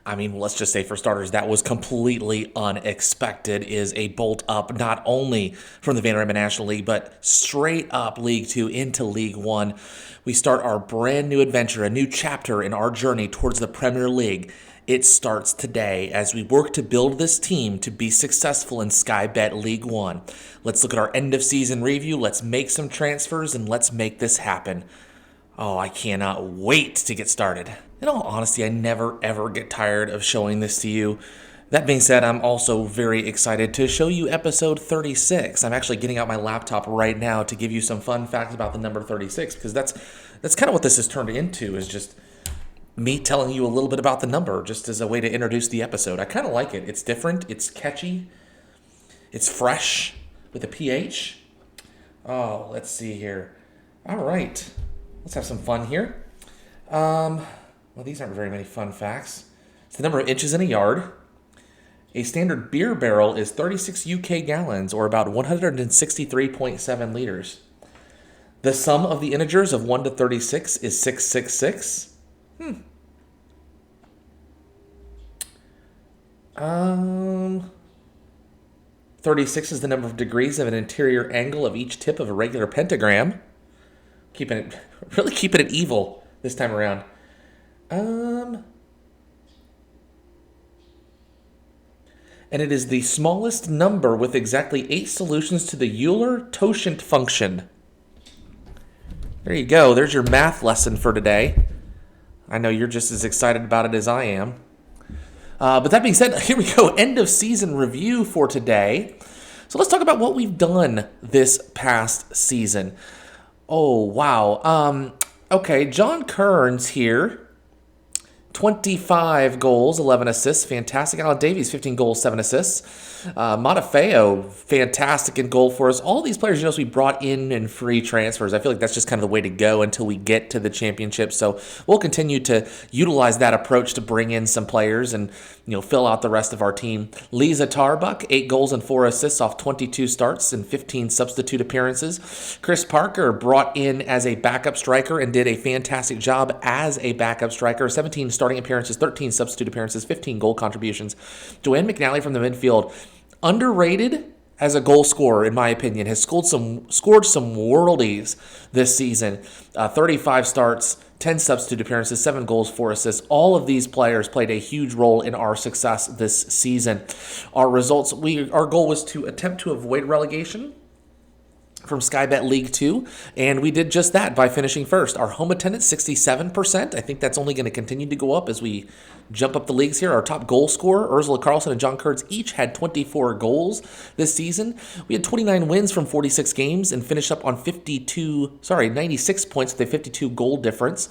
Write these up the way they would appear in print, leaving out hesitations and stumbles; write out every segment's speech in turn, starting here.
I mean, let's just say for starters, that was completely unexpected. Is a bolt up not only from the Vanderbilt National League, but straight up League Two into League One. We start our brand new adventure, a new chapter in our journey towards the Premier League. It starts today as we work to build this team to be successful in Sky Bet League One. Let's look at our end of season review. Let's make some transfers and let's make this happen. Oh, I cannot wait to get started. In all honesty, I never ever get tired of showing this to you. That being said, I'm also very excited to show you episode 36. I'm actually getting out my laptop right now to give you some fun facts about the number 36, because that's kind of what this has turned into, is just me telling you a little bit about the number, just as a way to introduce the episode. I kind of like it. It's different. It's catchy. It's fresh with a PH. Oh, let's see here. All right. Let's have some fun here. Well, these aren't very many fun facts. It's the number of inches in a yard. A standard beer barrel is 36 UK gallons, or about 163.7 liters. The sum of the integers of 1 to 36 is 666. 36 is the number of degrees of an interior angle of each tip of a regular pentagram. Really keeping it evil this time around. And it is the smallest number with exactly 8 solutions to the Euler-Totient function. There you go. There's your math lesson for today. I know you're just as excited about it as I am. But that being said, here we go. End of season review for today. So let's talk about what we've done this past season. Oh, wow. Okay, John Kearns here. 25 goals, 11 assists. Fantastic. Alan Davies, 15 goals, 7 assists. Matafeo, fantastic in goal for us. All these players, we brought in free transfers. I feel like that's just kind of the way to go until we get to the championship. So we'll continue to utilize that approach to bring in some players and, fill out the rest of our team. Lisa Tarbuck, 8 goals and 4 assists off 22 starts and 15 substitute appearances. Chris Parker brought in as a backup striker and did a fantastic job as a backup striker. 17 starting appearances, 13 substitute appearances, 15 goal contributions. Joanne McNally from the midfield, underrated as a goal scorer, in my opinion, has scored some worldies this season. 35 starts, 10 substitute appearances, 7 goals, 4 assists. All of these players played a huge role in our success this season. Our results, our goal was to attempt to avoid relegation from Sky Bet League 2, and we did just that by finishing first. Our home attendance, 67%. I think that's only going to continue to go up as we jump up the leagues here. Our top goal scorer, Ursula Carlson and John Kurtz, each had 24 goals this season. We had 29 wins from 46 games and finished up on 96 points with a 52 goal difference.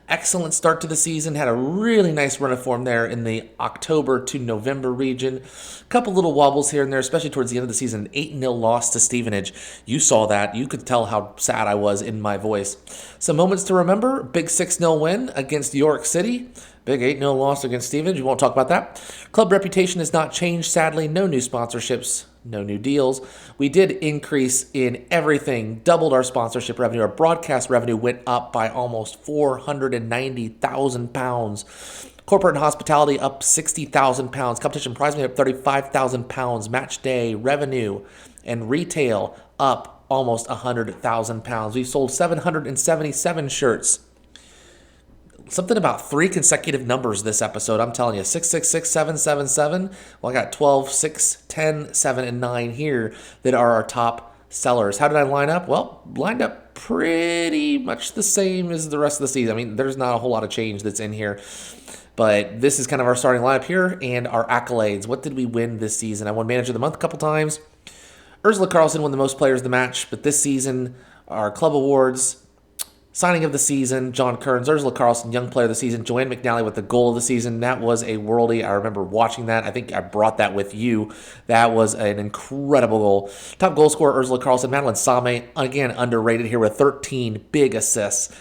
Excellent start to the season. Had a really nice run of form there in the October to November region. A couple little wobbles here and there, especially towards the end of the season. 8-0 loss to Stevenage. You saw that. You could tell how sad I was in my voice. Some moments to remember. Big 6-0 win against York City. Big 8-0 loss against Stevenage. We won't talk about that. Club reputation has not changed, sadly. No new sponsorships. No new deals. We did increase in everything, doubled our sponsorship revenue. Our broadcast revenue went up by almost £490,000. Corporate and hospitality up £60,000. Competition prize money up £35,000. Match day revenue and retail up almost £100,000. We've sold 777 shirts. Something about 3 consecutive numbers this episode. I'm telling you, 666, 777. Well, I got 12, 6, 10, 7, and 9 here that are our top sellers. How did I line up? Well, lined up pretty much the same as the rest of the season. I mean, there's not a whole lot of change that's in here. But this is kind of our starting lineup here and our accolades. What did we win this season? I won Manager of the Month a couple times. Ursula Carlson won the most players of the match. But this season, our club awards... Signing of the season, John Kearns, Ursula Carlson, Young Player of the Season, Joanne McNally with the goal of the season. That was a worldie. I remember watching that. I think I brought that with you. That was an incredible goal. Top goal scorer, Ursula Carlson. Madeline Same, again, underrated here with 13 big assists.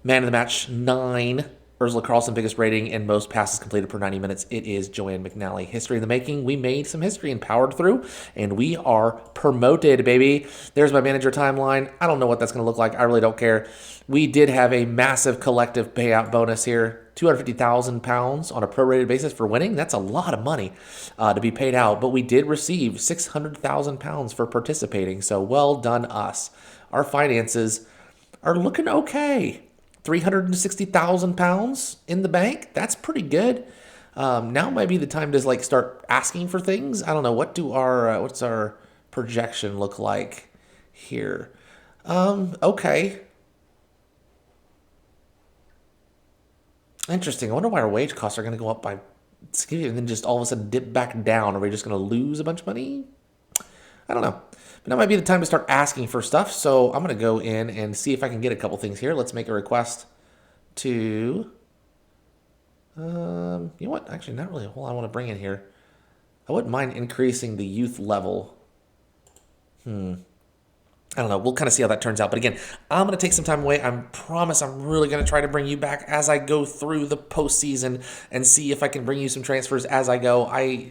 Man of the match, 9. Ursula Carlson, biggest rating and most passes completed per 90 minutes. It is Joanne McNally. History in the making. We made some history and powered through, and we are promoted, baby. There's my manager timeline. I don't know what that's going to look like. I really don't care. We did have a massive collective payout bonus here. £250,000 on a prorated basis for winning. That's a lot of money to be paid out, but we did receive £600,000 for participating, so well done us. Our finances are looking okay. £360,000 in the bank. That's pretty good. Now might be the time to like start asking for things. I don't know. What's our projection look like here? Okay. Interesting. I wonder why our wage costs are going to go up by and then just all of a sudden dip back down. Are we just going to lose a bunch of money? I don't know. But now might be the time to start asking for stuff. So I'm going to go in and see if I can get a couple things here. Let's make a request to... you know what? Actually, not really a whole lot I want to bring in here. I wouldn't mind increasing the youth level. I don't know. We'll kind of see how that turns out. But again, I'm going to take some time away. I promise I'm really going to try to bring you back as I go through the postseason and see if I can bring you some transfers as I go. I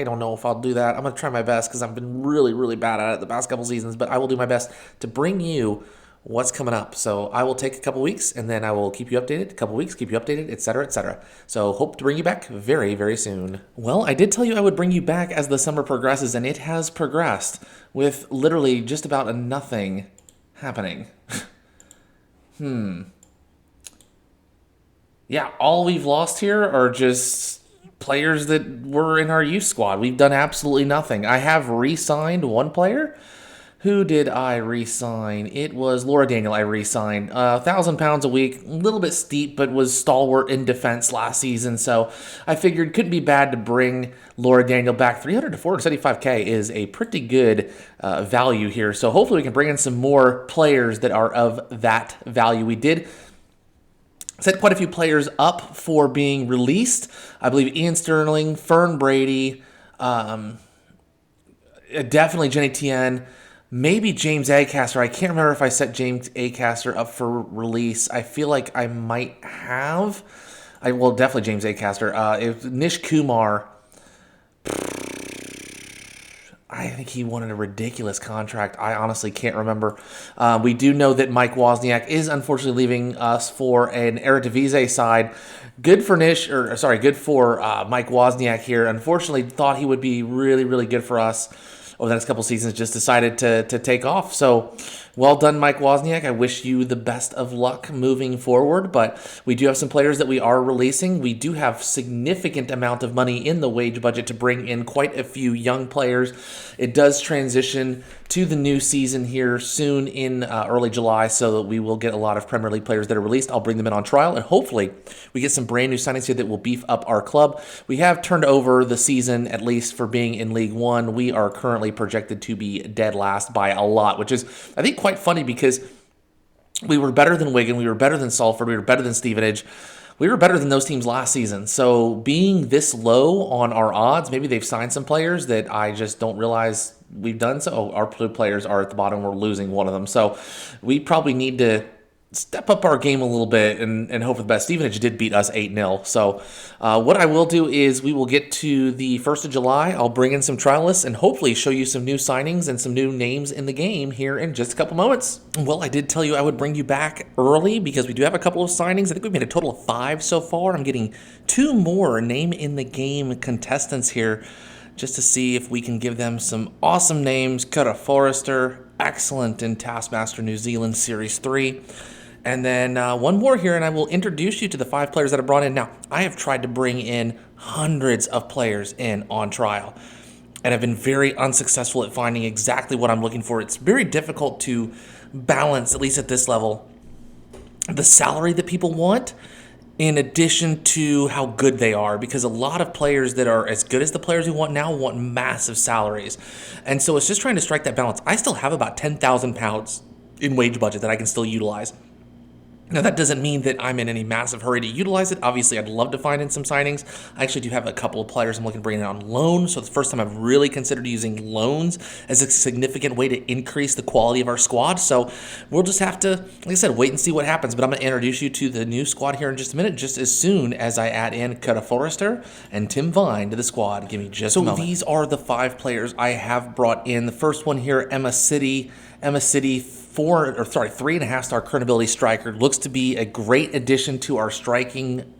don't know if I'll do that. I'm going to try my best because I've been really, really bad at it the past couple seasons. But I will do my best to bring you what's coming up. So I will take a couple weeks and then I will keep you updated. A couple weeks, keep you updated, etc., etc. So hope to bring you back very, very soon. Well, I did tell you I would bring you back as the summer progresses, and it has progressed with literally just about nothing happening. Yeah, all we've lost here are just players that were in our youth squad. We've done absolutely nothing. I have re-signed one player. Who did I re-sign? It was Laura Daniel I re-signed. £1,000 a week, a little bit steep, but was stalwart in defense last season. So I figured couldn't be bad to bring Laura Daniel back. 300 to 475K is a pretty good value here. So hopefully we can bring in some more players that are of that value. We did set quite a few players up for being released. I believe Ian Sterling, Fern Brady, definitely Jenny Tien, maybe James Acaster. I can't remember if I set James Acaster up for release. I feel like I might have. Well, definitely James Acaster. If Nish Kumar, I think he wanted a ridiculous contract. I honestly can't remember. We do know that Mike Wozniak is unfortunately leaving us for an Eredivisie side. Good for Mike Wozniak here. Unfortunately, thought he would be really, really good for us over the next couple seasons, just decided to take off. So well done, Mike Wozniak. I wish you the best of luck moving forward, but we do have some players that we are releasing. We do have significant amount of money in the wage budget to bring in quite a few young players. It does transition to the new season here soon in early July, so that we will get a lot of Premier League players that are released. I'll bring them in on trial, and hopefully we get some brand new signings here that will beef up our club. We have turned over the season, at least for being in League One. We are currently projected to be dead last by a lot, which is, I think, quite funny because we were better than Wigan, we were better than Salford, we were better than Stevenage. We were better than those teams last season. So being this low on our odds, maybe they've signed some players that I just don't realize we've done. So our players are at the bottom. We're losing one of them. So we probably need to step up our game a little bit and hope for the best. Stevenage did beat us 8-0. So what I will do is we will get to the 1st of July. I'll bring in some trialists and hopefully show you some new signings and some new names in the game here in just a couple moments. Well, I did tell you I would bring you back early because we do have a couple of signings. I think we've made a total of 5 so far. I'm getting 2 more name in the game contestants here just to see if we can give them some awesome names. Cara Forrester, excellent in Taskmaster New Zealand Series 3. And then one more here, and I will introduce you to the 5 players that I brought in. Now, I have tried to bring in hundreds of players in on trial, and I've been very unsuccessful at finding exactly what I'm looking for. It's very difficult to balance, at least at this level, the salary that people want in addition to how good they are, because a lot of players that are as good as the players we want now want massive salaries. And so it's just trying to strike that balance. I still have about £10,000 in wage budget that I can still utilize. Now, that doesn't mean that I'm in any massive hurry to utilize it. Obviously, I'd love to find in some signings. I actually do have a couple of players I'm looking to bring in on loan. So it's the first time I've really considered using loans as a significant way to increase the quality of our squad. So we'll just have to, like I said, wait and see what happens. But I'm going to introduce you to the new squad here in just a minute, just as soon as I add in Coda Forrester and Tim Vine to the squad. Give me just a moment. So these are the 5 players I have brought in. The first one here, Emma City, 3.5-star current ability striker. Looks to be a great addition to our striking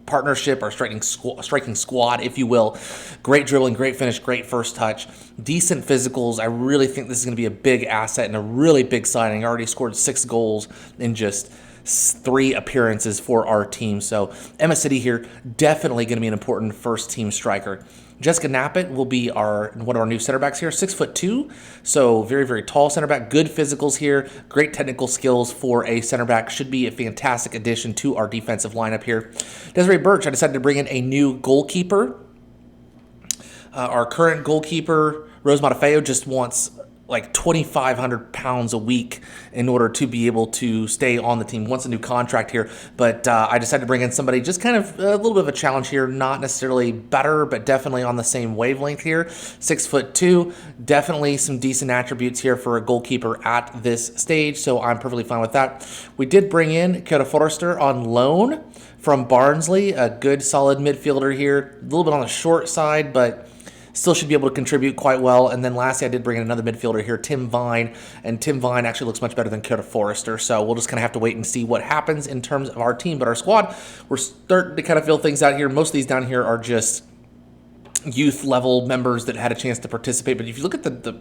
partnership, our striking squad, if you will. Great dribbling, great finish, great first touch, decent physicals. I really think this is going to be a big asset and a really big signing. Already scored 6 goals in just 3 appearances for our team. So Emma City here, definitely going to be an important first team striker. Jessica Knappett will be one of our new center backs here, 6'2", so very, very tall center back. Good physicals here, great technical skills for a center back. Should be a fantastic addition to our defensive lineup here. Desiree Birch, I decided to bring in a new goalkeeper. Our current goalkeeper, Rose Matafeo, just wants like 2,500 pounds a week in order to be able to stay on the team. Wants a new contract here, but I decided to bring in somebody just kind of a little bit of a challenge here, not necessarily better, but definitely on the same wavelength here. 6'2", definitely some decent attributes here for a goalkeeper at this stage, so I'm perfectly fine with that. We did bring in Coda Forrester on loan from Barnsley, a good solid midfielder here, a little bit on the short side, but still should be able to contribute quite well. And then lastly, I did bring in another midfielder here, Tim Vine. And Tim Vine actually looks much better than Coda Forrester. So we'll just kind of have to wait and see what happens in terms of our team. But our squad, we're starting to kind of fill things out here. Most of these down here are just youth level members that had a chance to participate. But if you look at the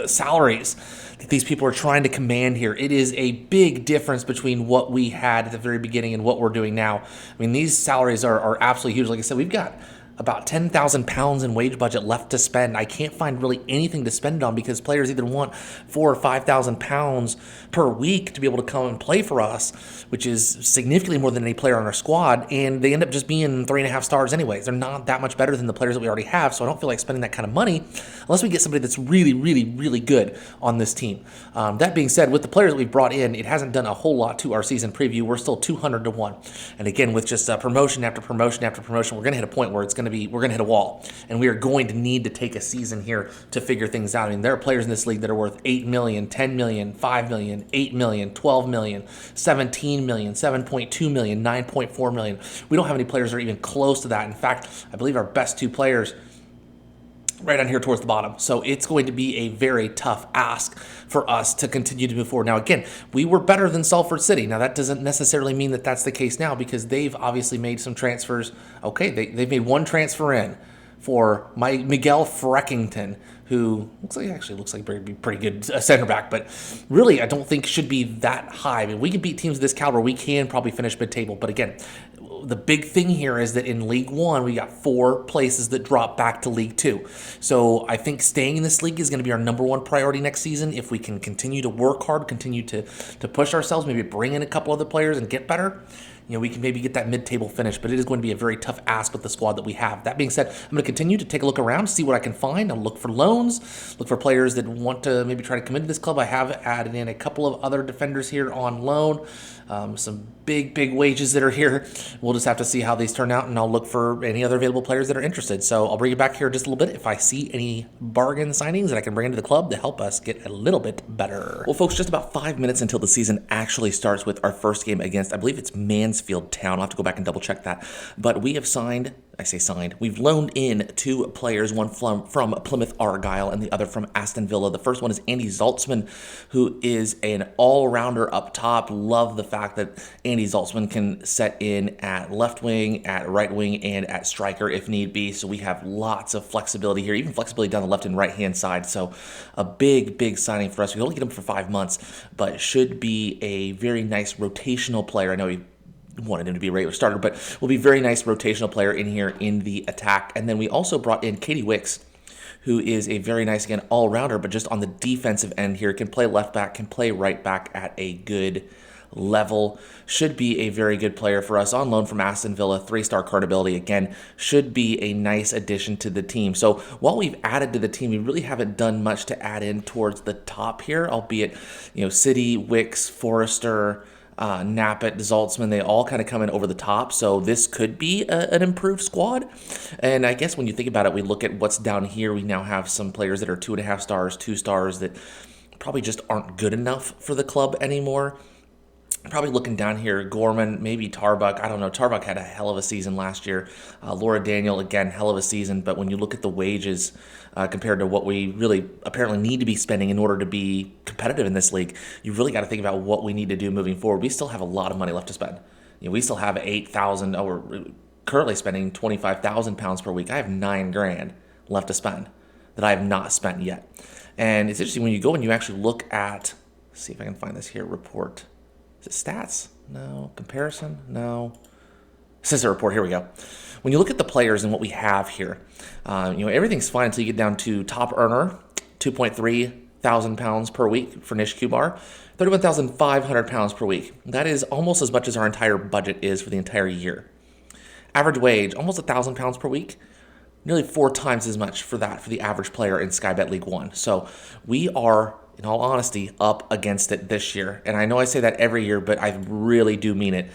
salaries that these people are trying to command here, it is a big difference between what we had at the very beginning and what we're doing now. I mean, these salaries are absolutely huge. Like I said, we've got about £10,000 in wage budget left to spend. I can't find really anything to spend it on because players either want £4,000 or £5,000 per week to be able to come and play for us, which is significantly more than any player on our squad, and they end up just being 3.5 stars anyways. They're not that much better than the players that we already have, so I don't feel like spending that kind of money unless we get somebody that's really, really, really good on this team. That being said, with the players that we've brought in, it hasn't done a whole lot to our season preview. We're still 200 to 1. And again, with just promotion after promotion after promotion, we're going to hit a point where we're going to hit a wall, and we are going to need to take a season here to figure things out. I mean, there are players in this league that are worth 8 million, 10 million, 5 million, 8 million, 12 million, 17 million, 7.2 million, 9.4 million. We don't have any players that are even close to that. In fact, I believe our best 2 players right down here towards the bottom. So it's going to be a very tough ask for us to continue to move forward. Now, again, we were better than Salford City. Now, that doesn't necessarily mean that that's the case now because they've obviously made some transfers. Okay, they've made one transfer in for Miguel Freckington, who looks like pretty good center back, but really I don't think should be that high. I mean, we can beat teams of this caliber. We can probably finish mid-table, but again, the big thing here is that in League One, we got 4 places that drop back to League Two. So I think staying in this league is going to be our number 1 priority next season. If we can continue to work hard, continue to push ourselves, maybe bring in a couple other players and get better, we can maybe get that mid-table finish, but it is going to be a very tough ask with the squad that we have. That being said, I'm going to continue to take a look around, see what I can find. I'll look for loans, look for players that want to maybe try to come into this club. I have added in a couple of other defenders here on loan, some big wages that are here. We'll just have to see how these turn out, and I'll look for any other available players that are interested. So I'll bring you back here just a little bit if I see any bargain signings that I can bring into the club to help us get a little bit better. Well, folks, just about 5 minutes until the season actually starts with our first game against, I believe it's Mansfield Town. I'll have to go back and double check that. But we have we've loaned in 2 players, one from Plymouth Argyle and the other from Aston Villa. The first one is Andy Zaltzman, who is an all-rounder up top. Love the fact that Andy Zaltzman can set in at left wing, at right wing, and at striker if need be. So we have lots of flexibility here, even flexibility down the left and right-hand side. So a big signing for us. We only get him for 5 months, but should be a very nice rotational player. I know he wanted him to be a regular starter, but will be a very nice rotational player in here in the attack. And then we also brought in Katie Wicks, who is a very nice, again, all-rounder, but just on the defensive end here, can play left back, can play right back at a good level. Should be a very good player for us on loan from Aston Villa, 3-star card ability. Again, should be a nice addition to the team. So while we've added to the team, we really haven't done much to add in towards the top here, albeit, City, Wicks, Forrester, Nappet, Zaltzman, they all kind of come in over the top. So this could be an improved squad. And I guess when you think about it, we look at what's down here. We now have some players that are 2.5 stars, 2 stars that probably just aren't good enough for the club anymore. Probably looking down here, Gorman, maybe Tarbuck. I don't know. Tarbuck had a hell of a season last year. Laura Daniel, again, hell of a season. But when you look at the wages compared to what we really apparently need to be spending in order to be competitive in this league, you really got to think about what we need to do moving forward. We still have a lot of money left to spend. We still have 8,000. We're currently spending 25,000 pounds per week. I have 9 grand left to spend that I have not spent yet. And it's interesting when you go and you actually look at, let's see if I can find this here, report. Is it stats? No. Comparison? No. It says a report. Here we go. When you look at the players and what we have here, everything's fine until you get down to top earner, 2.3 thousand pounds per week for Nish Kubar, 31,500 pounds per week. That is almost as much as our entire budget is for the entire year. Average wage, almost 1,000 pounds per week. Nearly 4 times as much for that for the average player in Skybet League 1. So we are, in all honesty, up against it this year. And I know I say that every year, but I really do mean it.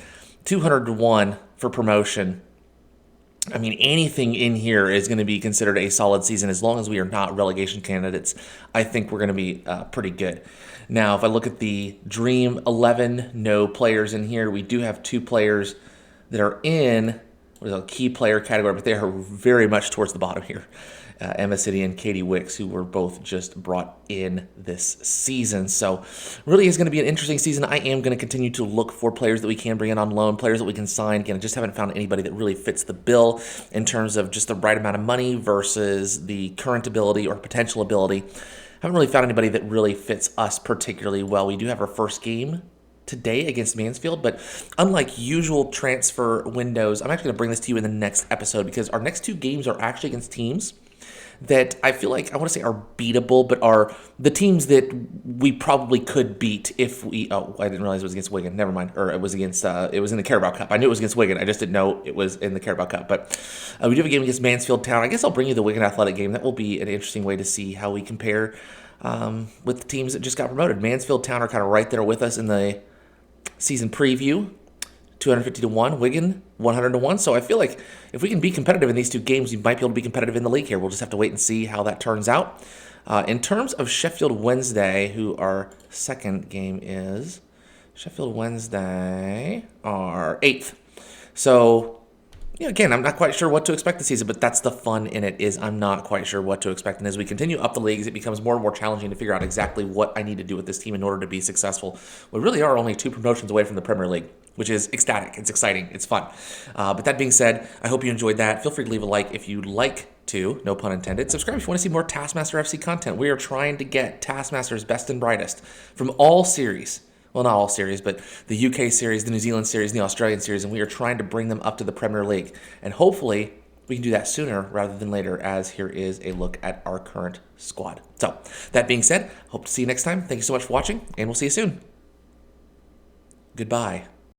200 to 1 for promotion. I mean, anything in here is going to be considered a solid season as long as we are not relegation candidates. I think we're going to be pretty good. Now, if I look at the Dream 11, no players in here. We do have 2 players that are in a key player category, but they are very much towards the bottom here. Emma City and Katie Wicks, who were both just brought in this season. So really is going to be an interesting season. I am going to continue to look for players that we can bring in on loan, players that we can sign. Again, I just haven't found anybody that really fits the bill in terms of just the right amount of money versus the current ability or potential ability. Haven't really found anybody that really fits us particularly well. We do have our first game today against Mansfield, but unlike usual transfer windows, I'm actually going to bring this to you in the next episode because our next 2 games are actually against teams that I feel like, I want to say are beatable, but are the teams that we probably could beat if we, I didn't realize it was against Wigan, never mind, or it was against, it was in the Carabao Cup. I knew it was against Wigan, I just didn't know it was in the Carabao Cup, but we do have a game against Mansfield Town. I guess I'll bring you the Wigan Athletic game. That will be an interesting way to see how we compare with the teams that just got promoted. Mansfield Town are kind of right there with us in the season preview, 250 to 1, Wigan 100 to 1. So I feel like if we can be competitive in these 2 games, we might be able to be competitive in the league here. We'll just have to wait and see how that turns out. In terms of Sheffield Wednesday, who our second game is, Sheffield Wednesday are 8th. So again, I'm not quite sure what to expect this season, but that's the fun in it, is I'm not quite sure what to expect. And as we continue up the leagues, it becomes more and more challenging to figure out exactly what I need to do with this team in order to be successful. We really are only 2 promotions away from the Premier League, which is ecstatic. It's exciting. It's fun. But that being said, I hope you enjoyed that. Feel free to leave a like if you'd like to, no pun intended. Subscribe if you want to see more Taskmaster FC content. We are trying to get Taskmaster's best and brightest from all series. Well, not all series, but the UK series, the New Zealand series, and the Australian series, and we are trying to bring them up to the Premier League. And hopefully, we can do that sooner rather than later, as here is a look at our current squad. So, that being said, hope to see you next time. Thank you so much for watching, and we'll see you soon. Goodbye.